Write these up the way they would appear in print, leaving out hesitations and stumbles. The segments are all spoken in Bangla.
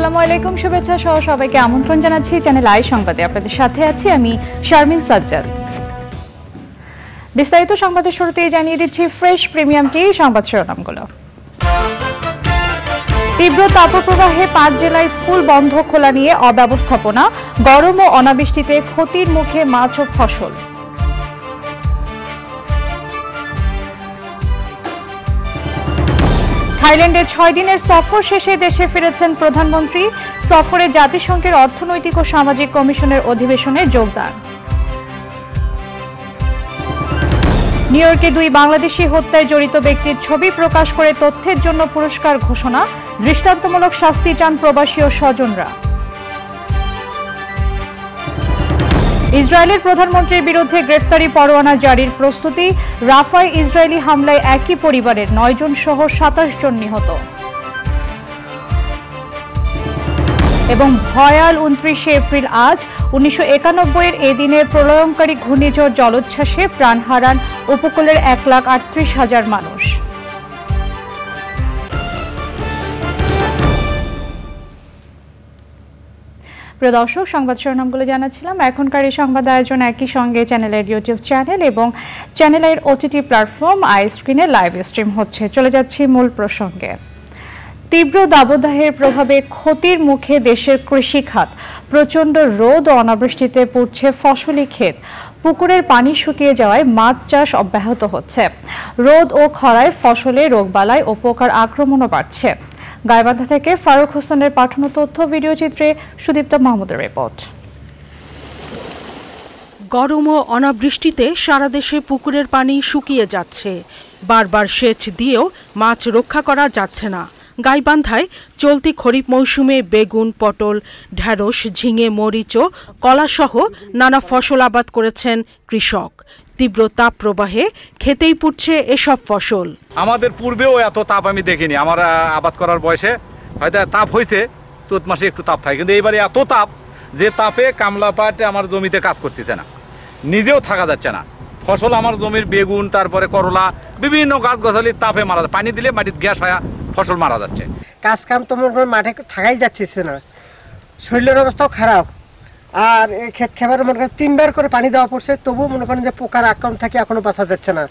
আসসালামু আলাইকুম, শুভেচ্ছা সহ সবাইকে আমন্ত্রণ জানাচ্ছি চ্যানেল আই সংবাদে। আপনাদের সাথে আছি আমি শারমিন সাজ্জাদ। বিস্তারিত সংবাদের শুরুতেই জানিয়ে দিচ্ছি ফ্রেশ প্রিমিয়াম টি সংবাদ শিরোনামগুলো। তীব্র তাপপ্রবাহে ৫ জেলায় স্কুল বন্ধ খোলা নিয়ে অব্যবস্থাপনা, গরম ও অনাবৃষ্টিতে ক্ষতির মুখে মাছ ও ফসল। থাইল্যান্ডের ৬ দিনের সফর শেষে দেশে ফিরেছেন প্রধানমন্ত্রী। সফরে জাতিসংঘের অর্থনৈতিক ও সামাজিক কমিশনের অধিবেশনে যোগদান। নিউ ইয়র্কে ২ বাংলাদেশি হত্যায় জড়িত ব্যক্তির ছবি প্রকাশ করে তথ্যের জন্য পুরস্কার ঘোষণা, দৃষ্টান্তমূলক শাস্তি চান প্রবাসী ও স্বজনরা। ইসরায়েলের প্রধানমন্ত্রীর বিরুদ্ধে গ্রেফতারি পরোয়ানা জারির প্রস্তুতি, রাফায় ইসরায়েলি হামলায় একই পরিবারের ৯ জন সহ ২৭ জন নিহত। এবং ভয়াল ২৯শে এপ্রিল আজ ১৯৯১-এর এই দিনের প্রলয়ঙ্কারী ঘূর্ণিঝড় জলোচ্ছ্বাসে প্রাণ হারান উপকূলের ১,৩৮,০০০ মানুষ। প্রিয় দর্শক, সংবাদ শিরোনামগুলো জানাচ্ছিলাম। এখনকার এই সংবাদ আয়োজন একই সঙ্গে চ্যানেলের ইউটিউব চ্যানেল এবং চ্যানেলের ওটিটি প্ল্যাটফর্ম আই স্ক্রিনে লাইভ স্ট্রিম হচ্ছে। চলে যাচ্ছি মূল প্রসঙ্গে। তীব্র দাবদাহের প্রভাবে ক্ষতির মুখে দেশের কৃষি খাত। প্রচণ্ড রোদ ও অনাবৃষ্টিতে পুড়ছে ফসলি ক্ষেত। পুকুরের পানি শুকিয়ে যাওয়ায় মাছ চাষ অব্যাহত হচ্ছে। রোদ ও খরায় ফসলে রোগবালাই ও পোকার আক্রমণও বাড়ছে। গাইবান্ধা থেকে ফারুক হোসেনের পাঠানো তথ্য ভিডিও চিত্রে সুদীপ্তা মাহমুদের রিপোর্ট। গরম ও অনাবৃষ্টিতে সারা দেশে পুকুরের পানি শুকিয়ে যাচ্ছে। বারবার সেচ দিয়েও মাছ রক্ষা করা যাচ্ছে না। গাইবান্ধায় চলতি খরিফ মৌসুমে বেগুন, পটল, ঢেঁড়স, ঝিঙে, মরিচ ও কলাসহ নানা ফসল আবাদ করেছেন কৃষক। তীব্র তাপ প্রবাহে খেতেই পুড়ছে এসব ফসল। আমাদের পূর্বেও এত তাপ আমি দেখিনি। আমার আবাদ করার বয়সে হয়তো তাপ হয়েছে, চৈত মাসে একটু তাপ থাকে, কিন্তু এইবারে এত তাপ যে তাপে কামলা পাট আমার জমিতে কাজ করতেছে না, নিজেও থাকা যাচ্ছে না। ফসল আমার জমির বেগুন, তারপরে করলা, বিভিন্ন গাছ গাছালির তাপে মারা যায়। পানি দিলে মাটির গ্যাস হয়ে ফসল মারা যাচ্ছে। কাজ কাম তো মনে করেন মাঠে থাকাই যাচ্ছে না, শরীরের অবস্থাও খারাপ। আর ক্ষেত খাবার মনে করেন ৩ বার করে পানি দেওয়া পড়ছে, তবুও মনে করেন যে পোকার আক্রমণ থেকে এখনো বাঁচা যাচ্ছে না।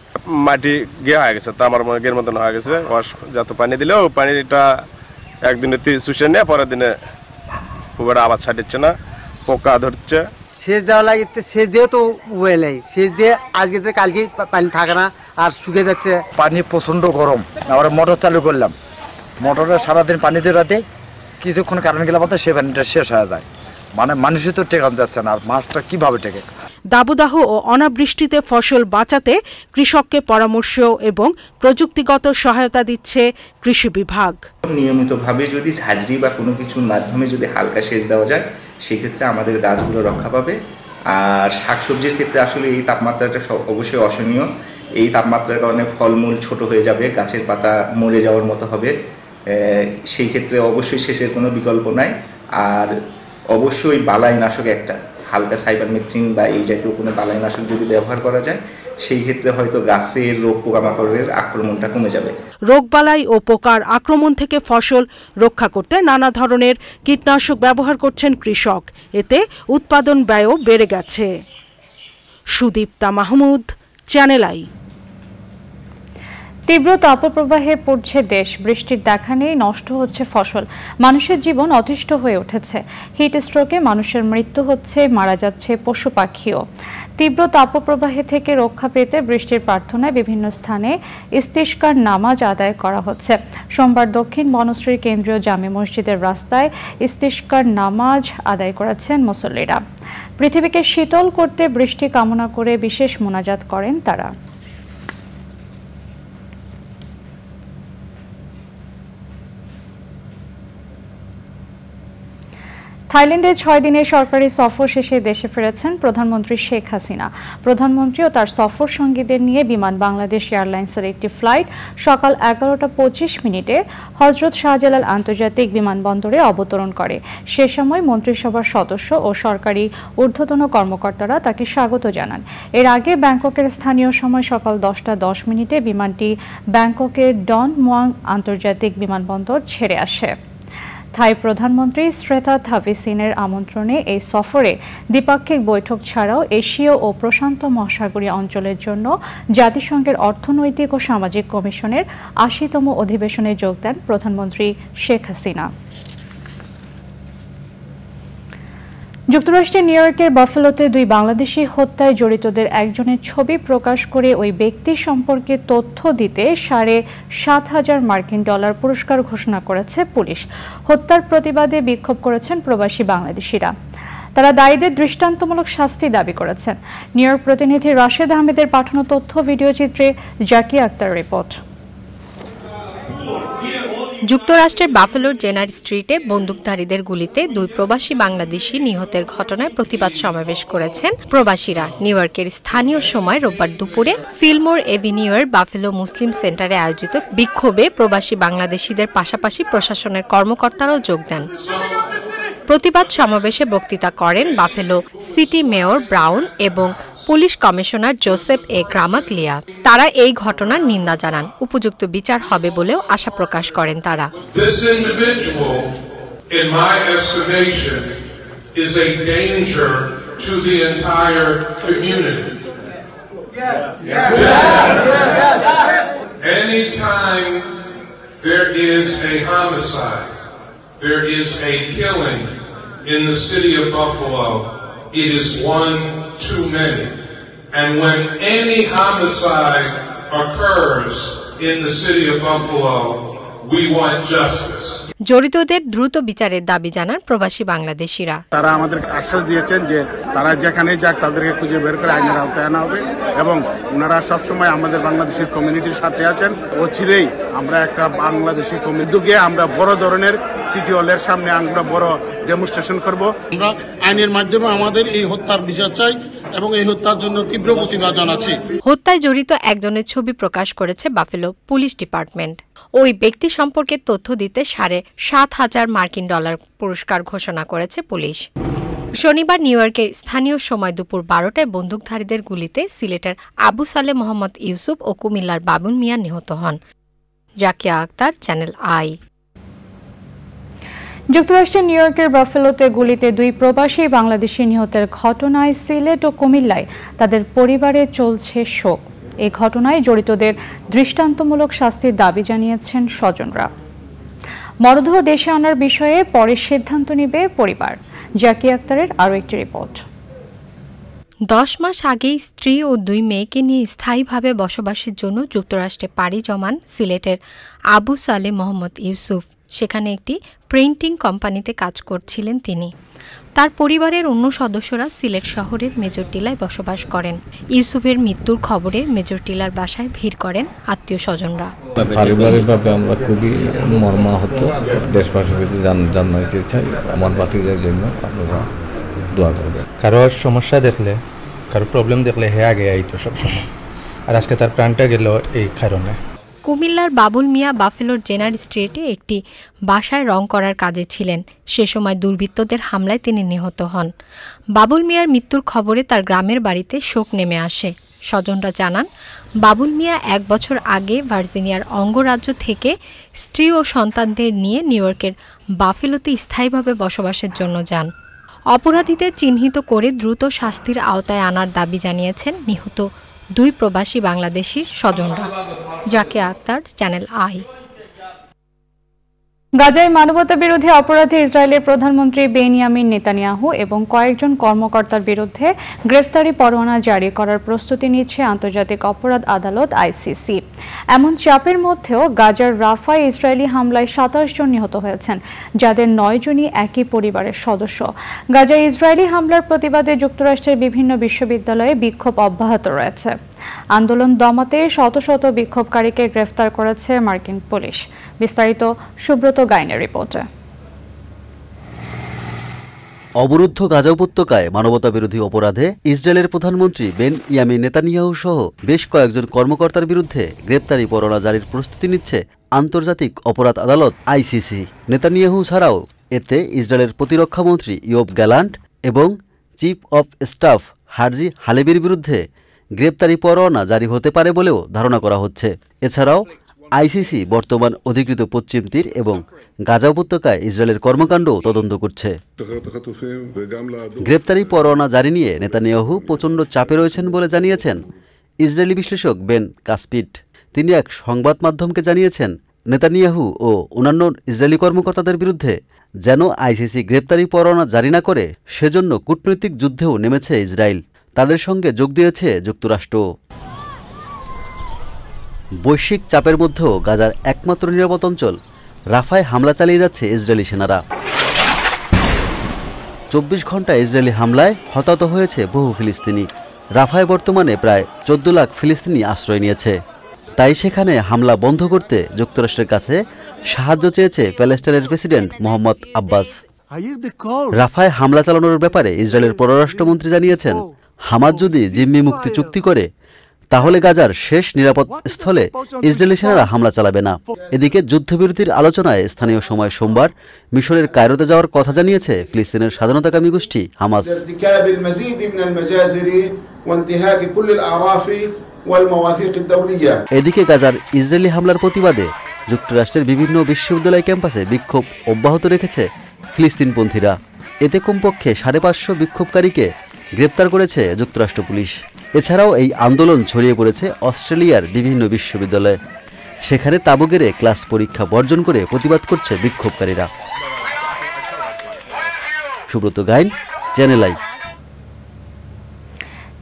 মাটি গিয়ে হয়ে গেছে, তামার গের মতন হয়ে গেছে। যত পানি দিলেও পানিটা একদিনে শুষে নিয়ে পরের দিনে খুব একটা আবাদ ছাড়ছে না, পোকা ধরছে। সেচ দেওয়া লাগিচ্ছে, সেচ দিয়েও তো উবে নেই। সেচ দিয়ে আজকে থেকে কালকে পানি থাকে না, আর শুকিয়ে যাচ্ছে। পানি প্রচণ্ড গরম। আবার মোটর চালু করলাম, মোটরে সারাদিন পানি দিয়ে রাতে কিছুক্ষণ কারেন্ট গেলে মতো সে পানিটা শেষ হয়ে যায়। মানে মানুষই তো টেকানো যাচ্ছে না, আর মাছটা কিভাবে টেকে। দাবদাহ ও অনাবৃষ্টিতে ফসল বাঁচাতে কৃষককে পরামর্শ এবং প্রযুক্তিগত সহায়তা দিচ্ছে কৃষি বিভাগ। নিয়মিতভাবে যদি ঝাঁঝরি বা কোনো কিছুর মাধ্যমে যদি হালকা সেচ দেওয়া যায়, সেক্ষেত্রে আমাদের গাছগুলো রক্ষা পাবে। আর শাকসবজির ক্ষেত্রে আসলে এই তাপমাত্রাটা অবশ্যই অসহনীয়। এই তাপমাত্রার কারণে ফলমূল ছোট হয়ে যাবে, গাছের পাতা মরে যাওয়ার মতো হবে। সেই ক্ষেত্রে অবশ্যই সেচের কোনো বিকল্প নাই। আর অবশ্যই বালাইনাশক একটা হালকা সাইবারমেথ্রিন বা এই জাতীয় কোনো বালাইনাশক যদি ব্যবহার করা যায়, সেই ক্ষেত্রে হয়তো গাছের রোগ পোকামাকড়ের আক্রমণটা কমে যাবে। রোগবালাই ও পোকার আক্রমণ থেকে ফসল রক্ষা করতে নানা ধরনের কীটনাশক ব্যবহার করছেন কৃষক। এতে উৎপাদন ব্যয়ও বেড়ে গেছে। Sudipta Mahmud, channel I. তীব্র তাপপ্রবাহে পড়ছে দেশ। বৃষ্টির দেখা নেই, নষ্ট হচ্ছে ফসল, মানুষের জীবন অতিষ্ঠ হয়ে উঠেছে। হিট স্ট্রোকে মানুষের মৃত্যু হচ্ছে, মারা যাচ্ছে পশু পাখিও। তীব্র তাপপ্রবাহে থেকে রক্ষা পেতে বৃষ্টির প্রার্থনায় বিভিন্ন স্থানে ইস্তিসকার নামাজ আদায় করা হচ্ছে। সোমবার দক্ষিণ বনশ্রীর কেন্দ্রীয় জামে মসজিদের রাস্তায় ইস্তিসকার নামাজ আদায় করেছেন মুসল্লিরা। পৃথিবীকে শীতল করতে বৃষ্টি কামনা করে বিশেষ মোনাজাত করেন তারা। থাইল্যান্ডের ৬ দিনের সরকারি সফর শেষে দেশে ফিরেছেন প্রধানমন্ত্রী শেখ হাসিনা। প্রধানমন্ত্রী ও তার সফর সঙ্গীদের নিয়ে বিমান বাংলাদেশ এয়ারলাইন্সের একটি ফ্লাইট সকাল ১১:২৫ হজরত শাহজালাল আন্তর্জাতিক বিমানবন্দরে অবতরণ করে। সে সময় মন্ত্রিসভার সদস্য ও সরকারি ঊর্ধ্বতন কর্মকর্তারা তাকে স্বাগত জানান। এর আগে ব্যাংককের স্থানীয় সময় সকাল 10:10 বিমানটি ব্যাংককের ডন মুয়াং আন্তর্জাতিক বিমানবন্দর ছেড়ে আসে। থাই প্রধানমন্ত্রী শ্রেতা থাভিসিনের আমন্ত্রণে এই সফরে দ্বিপাক্ষিক বৈঠক ছাড়াও এশীয় ও প্রশান্ত মহাসাগরীয় অঞ্চলের জন্য জাতিসংঘের অর্থনৈতিক ও সামাজিক কমিশনের ৮০তম অধিবেশনে যোগ দেন প্রধানমন্ত্রী শেখ হাসিনা। যুক্তরাষ্ট্রের নিউ ইয়র্কের বাফেলোতে ২ বাংলাদেশি হত্যায় জড়িতদের একজনের ছবি প্রকাশ করে ওই ব্যক্তি সম্পর্কে তথ্য দিতে $৭,৫০০ মার্কিন পুরস্কার ঘোষণা করেছে পুলিশ। হত্যার প্রতিবাদে বিক্ষোভ করেছেন প্রবাসী বাংলাদেশিরা। তারা দায়ীদের দৃষ্টান্তমূলক শাস্তি দাবি করেছেন। নিউ ইয়র্ক প্রতিনিধি রাশেদ আহমেদের পাঠানো তথ্য ভিডিও চিত্রে জাকিয়া আক্তার রিপোর্ট। যুক্তরাষ্ট্রের বাফেলোর জেনার স্ট্রিটে বন্দুকধারীদের গুলিতে ২ প্রবাসী বাংলাদেশি নিহতের ঘটনায় প্রতিবাদ সমাবেশ করেছেন প্রবাসীরা। নিউ ইয়র্কের স্থানীয় সময় রোববার দুপুরে ফিলমোর এভিনিউয়ের বাফেলো মুসলিম সেন্টারে আয়োজিত বিক্ষোভে প্রবাসী বাংলাদেশিদের পাশাপাশি প্রশাসনের কর্মকর্তারাও যোগ দেন। প্রতিবাদ সমাবেশে বক্তৃতা করেন বাফেলো সিটি মেয়র ব্রাউন এবং পুলিশ কমিশনার জোসেফ এ গ্রামাগলিয়া। তারা এই ঘটনার নিন্দা জানান। উপযুক্ত বিচার হবে বলেও আশা প্রকাশ করেন তারা। There is a killing in the city of Buffalo. It is one too many. And when any homicide occurs in the city of Buffalo, we want justice. জড়িতদের দ্রুত বিচারের দাবি জানান প্রবাসী বাংলাদেশিরা। তারা আমাদের আশ্বাস দিয়েছেন যে তারা যেখানে যাক তাদেরকে খুঁজে বের করে আইনের আওতায় আনা হবে এবং ওনারা সবসময় আমাদের বাংলাদেশি কমিউনিটির সাথে আছেন। অচিরেই আমরা একটা বাংলাদেশি কমিউনিটিকে আমরা বড় ধরনের সিটি হলের সামনে আমরা বড় ডেমনস্ট্রেশন করব। আমরা আইনের মাধ্যমে আমাদের এই হত্যার বিচার চাই এবং এই হত্যার জন্য তীব্র প্রতিবাদ জানাচ্ছি। হত্যায় জড়িত একজনের ছবি প্রকাশ করেছে বাফেলো পুলিশ ডিপার্টমেন্ট। ওই ব্যক্তি সম্পর্কে তথ্য দিতে $৭,৫০০ মার্কিন পুরস্কার ঘোষণা করেছে পুলিশ। শনিবার নিউ ইয়র্কের স্থানীয় সময় দুপুর ১২টায় বন্দুকধারীদের গুলিতে সিলেটের আবু সালেহ মোহাম্মদ ইউসুফ ও কুমিল্লার বাবুল মিয়া নিহত হন। Zakia Akter, channel I. যুক্তরাষ্ট্রের নিউ ইয়র্কের বাফেলোতে গুলিতে ২ প্রবাসী বাংলাদেশি নিহতের ঘটনায় সিলেট ও কুমিল্লায় তাদের পরিবারে চলছে শোক। এই ঘটনায় জড়িতদের দৃষ্টান্তমূলক শাস্তির দাবি জানিয়েছেন স্বজনরা। মরদেহ দেশে আনার বিষয়ে পরে সিদ্ধান্ত নেবে পরিবার। জাকিয়া আক্তারের আরও একটি রিপোর্ট। ১০ মাস আগেই স্ত্রী ও ২ মেয়েকে নিয়ে স্থায়ীভাবে বসবাসের জন্য যুক্তরাষ্ট্রে পাড়ি জমান সিলেটের আবু সালেহ মোহাম্মদ ইউসুফ। সেখানে একটি প্রিন্টিং কোম্পানিতে কাজ করছিলেন তিনি। তার পরিবারের অন্য সদস্যরা সিলেট শহরের মেজরটিলায় বসবাস করেন। ইউসুফের মৃত্যুর খবরে মেজরটিলার বাসায় ভিড় করেন আত্মীয় স্বজনরা। পারিবারিকভাবে আমরা খুবই মর্মাহত। দেশবাসীর কাছে জানাতে চাই আমার ভাতিজার জন্য আপনারা দোয়া করবেন। কারো সমস্যা দেখলে, কারো প্রবলেম দেখলে হে আগে আইতো সবসময়, আর আজকে তার প্রাণটা গেল এই কারণে। কুমিল্লার বাবুল মিয়া বাফেলোর জেনার স্ট্রিটে একটি বাসায় রং করার কাজে ছিলেন। সে সময় দুর্বৃত্তদের হামলায় তিনি নিহত হন। বাবুল মিয়ার মৃত্যুর খবরে তার গ্রামের বাড়িতে শোক নেমে আসে। স্বজনরা জানান, বাবুল মিয়া ১ বছর আগে ভার্জিনিয়ার অঙ্গরাজ্য থেকে স্ত্রী ও সন্তানদের নিয়ে নিউ ইয়র্কের বাফেলোতে স্থায়ীভাবে বসবাসের জন্য যান। অপরাধীদের চিহ্নিত করে দ্রুত শাস্তির আওতায় আনার দাবি জানিয়েছেন নিহত ২ প্রবাসী বাংলাদেশির স্বজনরা। Zakia Akter, channel I. গাজায় মানবতা বিরোধী অপরাধে ইসরায়েলের প্রধানমন্ত্রী বেনিয়ামিন নেতানিয়াহু এবং কয়েকজন কর্মকর্তার বিরুদ্ধে গ্রেফতারি পরোয়ানা জারি করার প্রস্তুতি নিচ্ছে আন্তর্জাতিক অপরাধ আদালত আইসিসি। এমন চাপের মধ্যেও গাজার রাফায় ইসরায়েলি হামলায় ২৭ জন নিহত হয়েছেন, যাদের ৯ জনই একই পরিবারের সদস্য। গাজায় ইসরায়েলি হামলার প্রতিবাদে যুক্তরাষ্ট্রের বিভিন্ন বিশ্ববিদ্যালয়ে বিক্ষোভ অব্যাহত রয়েছে। আন্দোলন দমাতে শত শত বিক্ষোভকারীকে গ্রেফতার করেছে মার্কিন পুলিশ। বিস্তারিত সুব্রত গাইনের রিপোর্টে। অবরুদ্ধ গাজা উপত্যকায় মানবতাবিরোধী অপরাধে ইসরায়েলের প্রধানমন্ত্রী বেনিয়ামিন নেতানিয়াহু সহ বেশ কয়েকজন কর্মকর্তার বিরুদ্ধে গ্রেপ্তারি পরোয়ানা জারির প্রস্তুতি নিচ্ছে আন্তর্জাতিক অপরাধ আদালত আইসিসি। নেতানিয়াহু ছাড়াও এতে ইসরায়েলের প্রতিরক্ষামন্ত্রী ইয়োব গ্যালান্ট এবং চিফ অব স্টাফ হার্জি হালেবির বিরুদ্ধে গ্রেপ্তারি পরোয়ানা জারি হতে পারে বলেও ধারণা করা হচ্ছে। এছাড়াও আইসিসি বর্তমান অধিকৃত পশ্চিম তীর এবং গাজা উপত্যকায় ইসরায়েলের কর্মকাণ্ড তদন্ত করছে। গ্রেপ্তারি পরোয়ানা জারি নিয়ে নেতানিয়াহু প্রচণ্ড চাপে রয়েছেন বলে জানিয়েছেন ইসরায়েলি বিশ্লেষক বেন কাসপিট। তিনি এক সংবাদ মাধ্যমকে জানিয়েছেন, নেতানিয়াহু ও অন্যান্য ইসরায়েলি কর্মকর্তাদের বিরুদ্ধে যেন আইসিসি গ্রেপ্তারি পরোয়ানা জারি না করে সেজন্য কূটনৈতিক যুদ্ধেও নেমেছে ইসরায়েল। তাদের সঙ্গে যোগ দিয়েছে যুক্তরাষ্ট্র। বৈশ্বিক চাপের মধ্যেও গাজার একমাত্র নিরাপদ অঞ্চল রাফায় হামলা চালিয়ে যাচ্ছে ইসরায়েলি সেনারা। 24 ঘন্টা ইসরায়েলি হামলায় হতাহত হয়েছে বহু ফিলিস্তিনি। রাফায় বর্তমানে প্রায় 14 লাখ ফিলিস্তিনি আশ্রয় নিয়েছে। তাই সেখানে হামলা বন্ধ করতে যুক্তরাষ্ট্রের কাছে সাহায্য চেয়েছে প্যালেস্টাইনের প্রেসিডেন্ট মোহাম্মদ আব্বাস। রাফায় হামলা চালানোর ব্যাপারে ইসরায়েলের পররাষ্ট্রমন্ত্রী জানিয়েছেন, হামাস যদি জিম্মি মুক্তি চুক্তি করে তাহলে গাজার শেষ নিরাপদ স্থলে ইসরায়েলি সেনারা হামলা চালাবে না। এদিকে যুদ্ধবিরতির আলোচনায় স্থানীয় সময় সোমবার মিশরের কায়রোতে যাওয়ার কথা জানিয়েছে ফিলিস্তিনের স্বাধীনতাকামী গোষ্ঠী হামাস। এদিকে গাজার ইসরায়েলি হামলার প্রতিবাদে যুক্তরাষ্ট্রের বিভিন্ন বিশ্ববিদ্যালয় ক্যাম্পাসে বিক্ষোভ অব্যাহত রেখেছে ফিলিস্তিনপন্থীরা। এতে কমপক্ষে 550 বিক্ষোভকারীকে গ্রেপ্তার করেছে যুক্তরাষ্ট্র পুলিশ। এছাড়াও এই আন্দোলন ছড়িয়ে পড়েছে অস্ট্রেলিয়ার বিভিন্ন বিশ্ববিদ্যালয়ে। সেখানে তাঁবু গেড়ে ক্লাস পরীক্ষা বর্জন করে প্রতিবাদ করছে বিক্ষোভকারীরা। Subrata Gyne, channel I.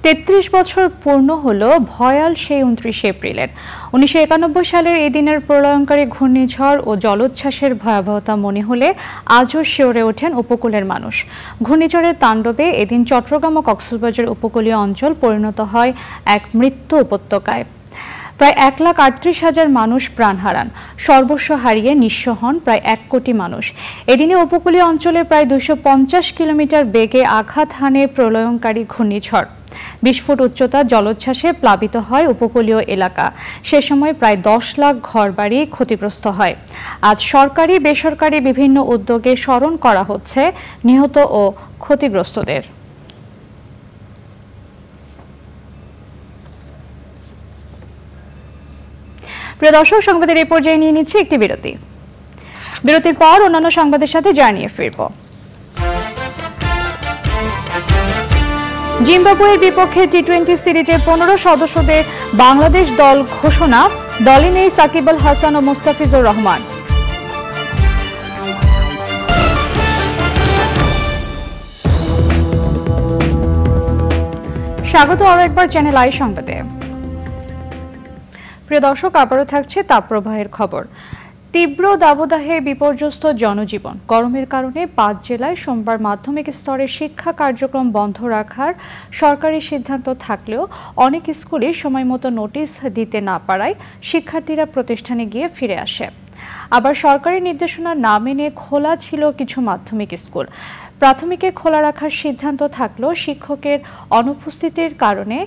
33 বছর পূর্ণ হলো ভয়াল সেই 29 এপ্রিলের। 1991 সালের এই দিনের প্রলয়ঙ্কারী ঘূর্ণিঝড় ও জলোচ্ছ্বাসের ভয়াবহতা মনে হলে আজও শিউরে ওঠেন উপকূলের মানুষ। ঘূর্ণিঝড়ের তাণ্ডবে এদিন চট্টগ্রাম ও কক্সবাজার উপকূলীয় অঞ্চল পরিণত হয় এক মৃত্যু উপত্যকায়। প্রায় 1,38,000 মানুষ প্রাণ হারান। সর্বস্ব হারিয়ে নিঃস্ব হন প্রায় 1 কোটি মানুষ। এদিনে উপকূলীয় অঞ্চলে প্রায় 250 কিলোমিটার বেগে আঘাত হানে প্রলয়ঙ্কারী ঘূর্ণিঝড়। 20 ফুট উচ্চতার জলোচ্ছ্বাসে প্লাবিত হয় উপকূলীয় এলাকা। সে সময় প্রায় 10 লাখ ঘরবাড়ি ক্ষতিগ্রস্ত হয়। আজ সরকারি বেসরকারি বিভিন্ন উদ্যোগে স্মরণ করা হচ্ছে নিহত ও ক্ষতিগ্রস্তদের। প্রিয় দর্শক, সংবাদের এই পর্যায়ে নিয়ে নিচ্ছি একটি বিরতি। বিরতির পর অন্যান্য সংবাদের সাথে জানিয়ে ফিরব। জিম্বাবুয়ের বিপক্ষে টি-20 সিরিজের 15 সদস্যদের বাংলাদেশ দল ঘোষণা। দলে নেই সাকিব আল হাসান ও মুস্তাফিজুর রহমান। স্বাগত আরও একবার চ্যানেল আই সংবাদে। প্রিয় দর্শক, আবারও থাকছে তাপপ্রবাহের খবর। তীব্র দাবদাহে বিপর্যস্ত জনজীবন। গরমের কারণে 5 জেলায় সোমবার মাধ্যমিক স্তরের শিক্ষা কার্যক্রম বন্ধ রাখার সরকারি সিদ্ধান্ত থাকলেও অনেক স্কুলে সময়মতো নোটিশ দিতে না পারায় শিক্ষার্থীরা প্রতিষ্ঠানে গিয়ে ফিরে আসে। আবার সরকারি নির্দেশনা না মেনে খোলা ছিল কিছু মাধ্যমিক স্কুল। প্রাথমিকে খোলা রাখার সিদ্ধান্ত থাকলেও শিক্ষকের অনুপস্থিতির কারণে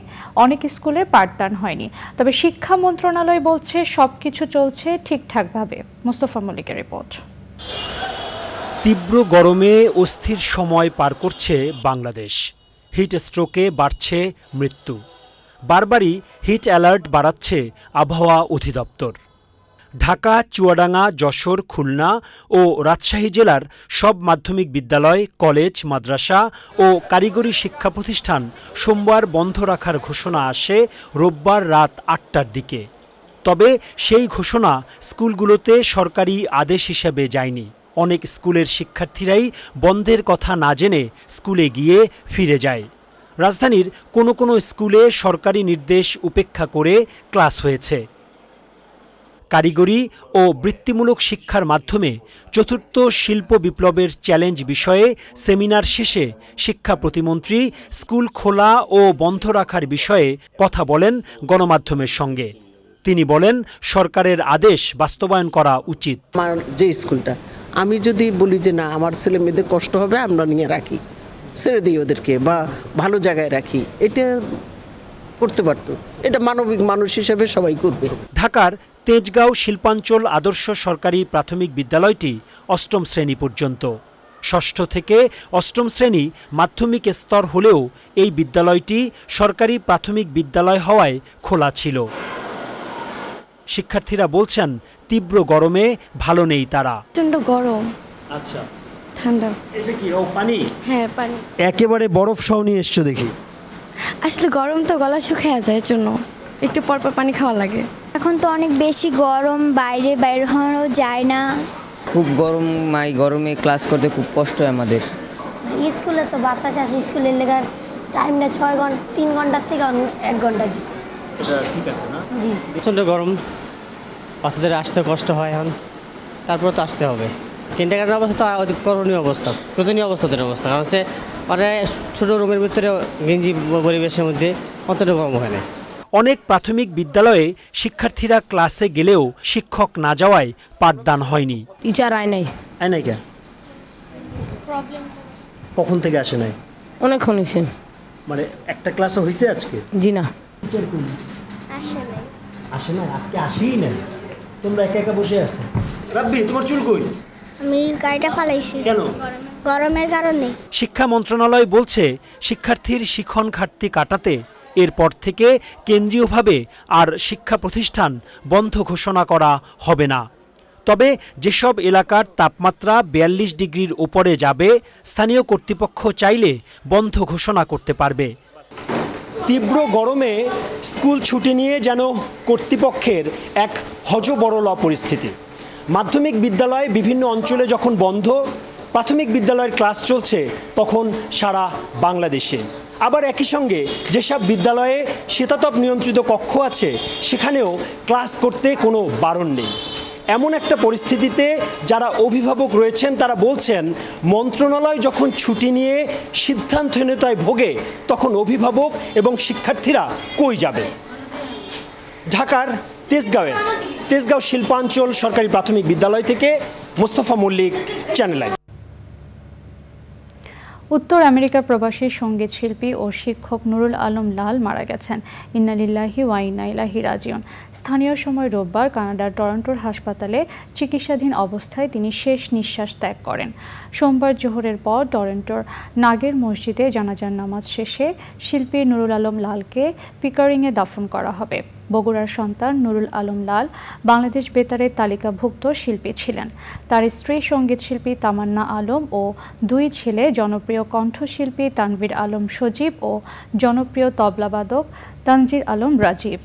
অনেক স্কুলে পাঠদান হয়নি। তবে শিক্ষা মন্ত্রণালয় বলছে সবকিছু চলছে ঠিকঠাকভাবে। মোস্তফা মল্লিকের রিপোর্ট। তীব্র গরমে অস্থির সময় পার করছে বাংলাদেশ। হিট স্ট্রোকে বাড়ছে মৃত্যু। বারবারই হিট অ্যালার্ট বাড়াচ্ছে আবহাওয়া অধিদপ্তর। ঢাকা, চুয়াডাঙ্গা, যশোর, খুলনা ও রাজশাহী জেলার সব মাধ্যমিক বিদ্যালয়, কলেজ, মাদ্রাসা ও কারিগরি শিক্ষা প্রতিষ্ঠান সোমবার বন্ধ রাখার ঘোষণা আসে রোববার রাত 8টার দিকে। তবে সেই ঘোষণা স্কুলগুলোতে সরকারি আদেশ হিসেবে যায়নি। অনেক স্কুলের শিক্ষার্থীরাই বন্ধের কথা না জেনে স্কুলে গিয়ে ফিরে যায়। রাজধানীর কোনো কোনো স্কুলে সরকারি নির্দেশ উপেক্ষা করে ক্লাস হয়েছে। কারিগরি ও বৃত্তিমূলক শিক্ষার মাধ্যমে চতুর্থ শিল্প বিপ্লবের চ্যালেঞ্জ বিষয়ে সেমিনার শেষে শিক্ষা প্রতিমন্ত্রী স্কুল খোলা ও বন্ধ রাখার বিষয়ে কথা বলেন গণমাধ্যমের সঙ্গে। তিনি বলেন, সরকারের আদেশ বাস্তবায়ন করা উচিত। আমার যে স্কুলটা, আমি যদি বলি যে না আমার ছেলে মেয়েদের কষ্ট হবে, আমরা নিয়ে রাখি, ছেড়ে দিই ওদেরকে বা ভালো জায়গায় রাখি, এটা করতে পারতো। এটা মানবিক মানুষ হিসেবে সবাই করবে। ঢাকার তেজগাঁও শিল্পাঞ্চল আদর্শ সরকারি প্রাথমিক বিদ্যালয়টি 8ম শ্রেণী পর্যন্ত। 6ষ্ঠ থেকে 8ম শ্রেণী মাধ্যমিক স্তর হলেও এই বিদ্যালয়টি সরকারি প্রাথমিক বিদ্যালয় হওয়ায় খোলা ছিল। শিক্ষার্থীরা বলছেন তীব্র গরমে ভালো নেই তারা। প্রচণ্ড গরম। আচ্ছা, ঠান্ডা। এটা কি ও পানি? হ্যাঁ, পানি। একেবারে বরফ সহ নিয়ে এসছো দেখি। আসলে গরম তো গলা শুকিয়ে যায়, এর জন্য একটু পরপর পানি খাওয়া লাগে। এখন তো অনেক বেশি গরম, বাইরে হওয়াও যায় না। খুব গরম, গরমে ক্লাস করতে খুব কষ্ট হয় আমাদের। স্কুলে তো বাতাস আছে, স্কুলের লেগার টাইমটা 6 ঘন্টা, 3 ঘন্টার থেকে 1 ঘন্টা দিচ্ছে। এটা ঠিক আছে না? জি। প্রচণ্ড গরম, বাচ্চাদের আসতে কষ্ট হয় এখন, তারপর তো আসতে হবে। কিন্ডারগার্টেন অবস্থা তো করণীয় অবস্থা, শোচনীয় অবস্থাদের অবস্থা, কারণ হচ্ছে মানে ছোটো রুমের ভিতরে গেঞ্জি পরিবেশের মধ্যে অতটা গরম হয় না। অনেক প্রাথমিক বিদ্যালয়ে শিক্ষার্থীরা ক্লাসে গেলেও শিক্ষক না যাওয়ায় পাঠদান হয়নি। টিচার আয় নাই। আয় নাই কেন? কখন থেকে আসে নাই? অনেকক্ষণ হয়েছে। মানে একটা ক্লাসও হয়েছে আজকে? জি না। টিচার কোন? আসে না, আজকে আসেই না। তোমরা একা একা বসে আছো। রাব্বি, তোমার চুল কই? আমি গাড়িটা ফালাইছি। কেন? গরমের কারণে। শিক্ষা মন্ত্রণালয় বলছে শিক্ষার্থীর শিখন ঘাটতি কাটাতে এরপর থেকে কেন্দ্রীয়ভাবে আর শিক্ষা প্রতিষ্ঠান বন্ধ ঘোষণা করা হবে না। তবে যেসব এলাকার তাপমাত্রা 42 ডিগ্রির উপরে যাবে, স্থানীয় কর্তৃপক্ষ চাইলে বন্ধ ঘোষণা করতে পারবে। তীব্র গরমে স্কুল ছুটি নিয়ে যেন কর্তৃপক্ষের এক হযবরল পরিস্থিতি। মাধ্যমিক বিদ্যালয় বিভিন্ন অঞ্চলে যখন বন্ধ, প্রাথমিক বিদ্যালয়ের ক্লাস চলছে তখন সারা বাংলাদেশে। আবার একই সঙ্গে যেসব বিদ্যালয়ে শীতাতপ নিয়ন্ত্রিত কক্ষ আছে সেখানেও ক্লাস করতে কোনো বারণ নেই। এমন একটা পরিস্থিতিতে যারা অভিভাবক রয়েছেন তারা বলছেন মন্ত্রণালয় যখন ছুটি নিয়ে সিদ্ধান্তহীনতায় ভোগে তখন অভিভাবক এবং শিক্ষার্থীরা কই যাবে। ঢাকার তেজগাঁও শিল্পাঞ্চল সরকারি প্রাথমিক বিদ্যালয় থেকে মোস্তফা মল্লিক, চ্যানেল আই। উত্তর আমেরিকা প্রবাসী সঙ্গীত শিল্পী ও শিক্ষক নুরুল আলম লাল মারা গেছেন। ইন্না লিল্লাহি ওয়া ইন্না ইলাইহি রাজিউন। স্থানীয় সময় রোববার কানাডার টরন্টোর হাসপাতালে চিকিৎসাধীন অবস্থায় তিনি শেষ নিঃশ্বাস ত্যাগ করেন। সোমবার জোহরের পর টরন্টোর নাগের মসজিদে জানাজার নামাজ শেষে শিল্পী নুরুল আলম লালকে পিকারিংয়ে দাফন করা হবে। বগুড়ার সন্তান নুরুল আলম লাল বাংলাদেশ বেতারের তালিকাভুক্ত শিল্পী ছিলেন। তার স্ত্রী সঙ্গীত শিল্পী তামান্না আলম ও 2 ছেলে জনপ্রিয় কণ্ঠশিল্পী তানভীর আলম সজীব ও জনপ্রিয় তবলাবাদক তানজির আলম রাজীব।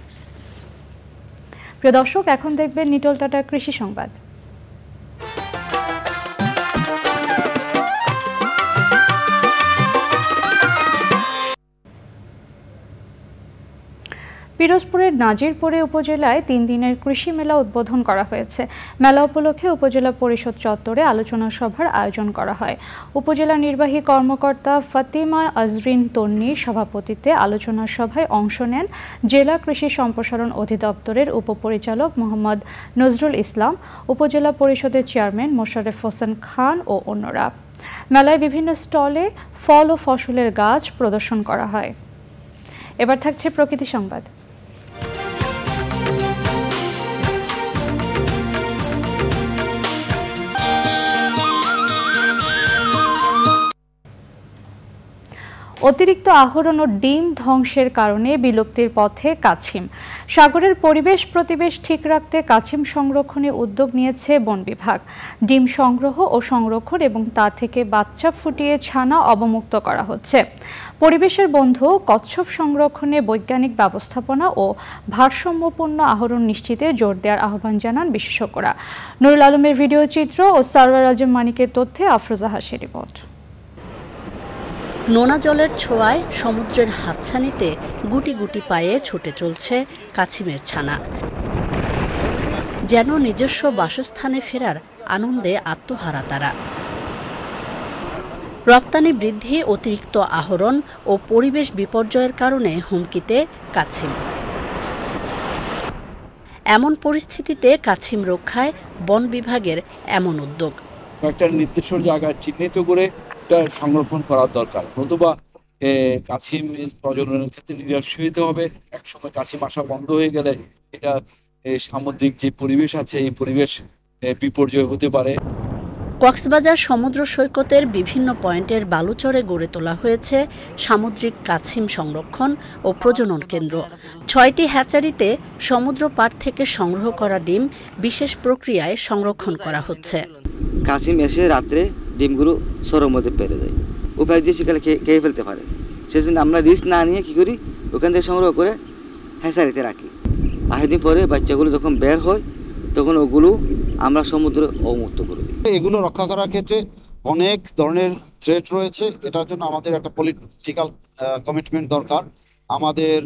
প্রিয় দর্শক, এখন দেখবেন নিটল টাটা কৃষি সংবাদ। পিরোজপুরের নাজিরপুরে উপজেলায় 3 দিনের কৃষি মেলা উদ্বোধন করা হয়েছে। মেলা উপলক্ষে উপজেলা পরিষদ চত্বরে আলোচনা সভার আয়োজন করা হয়। উপজেলা নির্বাহী কর্মকর্তা ফাতিমা আজরিন তন্নির সভাপতিত্বে আলোচনা সভায় অংশ নেন জেলা কৃষি সম্প্রসারণ অধিদপ্তরের উপপরিচালক মোহাম্মদ নজরুল ইসলাম, উপজেলা পরিষদের চেয়ারম্যান মোশাররফ হোসেন খান ও অন্যরা। মেলায় বিভিন্ন স্টলে ফল ও ফসলের গাছ প্রদর্শন করা হয়। এবার থাকছে প্রকৃতি সংবাদ। অতিরিক্ত আহরণ ও ডিম ধ্বংসের কারণে বিলুপ্তির পথে কাছিম। সাগরের পরিবেশ প্রতিবেশ ঠিক রাখতে কাছিম সংরক্ষণে উদ্যোগ নিয়েছে বন বিভাগ। ডিম সংগ্রহ ও সংরক্ষণ এবং তা থেকে বাচ্চা ফুটিয়ে ছানা অবমুক্ত করা হচ্ছে। পরিবেশের বন্ধু কচ্ছপ সংরক্ষণে বৈজ্ঞানিক ব্যবস্থাপনা ও ভারসাম্যপূর্ণ আহরণ নিশ্চিতে জোর দেওয়ার আহ্বান জানান বিশেষজ্ঞরা। নুরুল আলমের ভিডিও চিত্র ও সারওয়ার আজম মানিকের তথ্যে আফরোজা হাসির রিপোর্ট। নোনা জলের ছোঁয়ায় সমুদ্রের হাতছানিতে গুটি গুটি পায়ে ছুটে চলছে কাছিমের ছানা। যেন নিজস্ব বাসস্থানে ফেরার আনন্দে আত্মহারা তারা। রপ্তানি বৃদ্ধি, অতিরিক্ত আহরণ ও পরিবেশ বিপর্যয়ের কারণে হুমকিতে কাছিম। এমন পরিস্থিতিতে কাছিম রক্ষায় বন বিভাগের এমন উদ্যোগ। একটা নির্দিষ্ট জায়গায় চিহ্নিত করে সংরক্ষণ করার দরকার, নতুবা কাছিম প্রজননের ক্ষেত্রে নিরুৎসাহিত হবে। একসময় কাছিম আসা বন্ধ হয়ে গেলে এটা সামুদ্রিক যে পরিবেশ আছে এই পরিবেশ বিপর্যয় হতে পারে। কক্সবাজার সমুদ্র সৈকতের বিভিন্ন পয়েন্টের বালুচরে গড়ে তোলা হয়েছে সামুদ্রিক কাছিম সংরক্ষণ ও প্রজনন কেন্দ্র। 6টি হ্যাচারিতে সমুদ্র পাড় থেকে সংগ্রহ করা ডিম বিশেষ প্রক্রিয়ায় সংরক্ষণ করা হচ্ছে। কাছিম এসে রাত্রে ডিমগুলো সরের মধ্যে পেরে যায়, উপায় দিয়ে সেখানে খেয়ে ফেলতে পারে। সেজন্য আমরা রিস্ক না নিয়ে কী করি, ওখান থেকে সংগ্রহ করে হ্যাচারিতে রাখি। 8 দিন পরে বাচ্চাগুলো যখন বের হয় তখন ওগুলো আমরা সমুদ্রে অবমুক্ত করে দিই। এগুলো রক্ষা করার ক্ষেত্রে অনেক ধরনের থ্রেট রয়েছে, এটার জন্য আমাদের একটা পলিটিক্যাল কমিটমেন্ট দরকার। আমাদের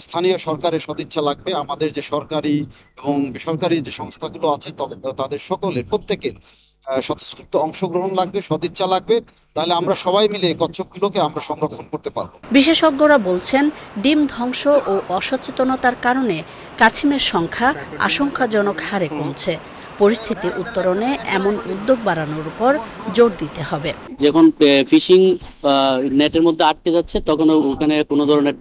স্থানীয় সরকারের সদিচ্ছা লাগবে, আমাদের যে সরকারি এবং বেসরকারি যে সংস্থাগুলো আছে তাদের সকলের প্রত্যেকের স্বতঃস্ফূর্ত অংশগ্রহণ লাগবে, সদিচ্ছা লাগবে, তাহলে আমরা সবাই মিলে কচ্ছপগুলোকে আমরা সংরক্ষণ করতে পারবো। বিশেষজ্ঞরা বলছেন ডিম ধ্বংস ও অসচেতনতার কারণে কাছিমের সংখ্যা আশঙ্কাজনক হারে কমছে। পরিস্থিতি উত্তরণে এমন উদ্যোগ বাড়ানোর উপর জোর দিতে হবে। যখন ফিশিং নেটের মধ্যে আটকে যাচ্ছে তখন ওখানে কোনো ধরনের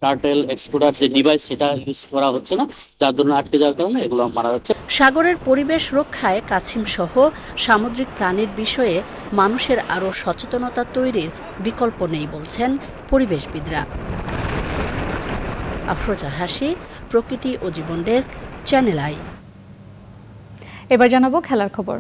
টার্টেল এক্সপোর্টার যে ডিভাইস সেটা ইউজ করা হচ্ছে না, যার ধরনের আটকে যাওয়ার কারণে এগুলো মারা যাচ্ছে। সাগরের পরিবেশ রক্ষায় কাছিম সহ সামুদ্রিক প্রাণীর বিষয়ে মানুষের আরও সচেতনতা তৈরির বিকল্প নেই বলছেন পরিবেশবিদরা। আফরোজা হাসি, প্রকৃতি ও জীবন ডেস্ক, চ্যানেল আই। এবার জানাবো খেলার খবর।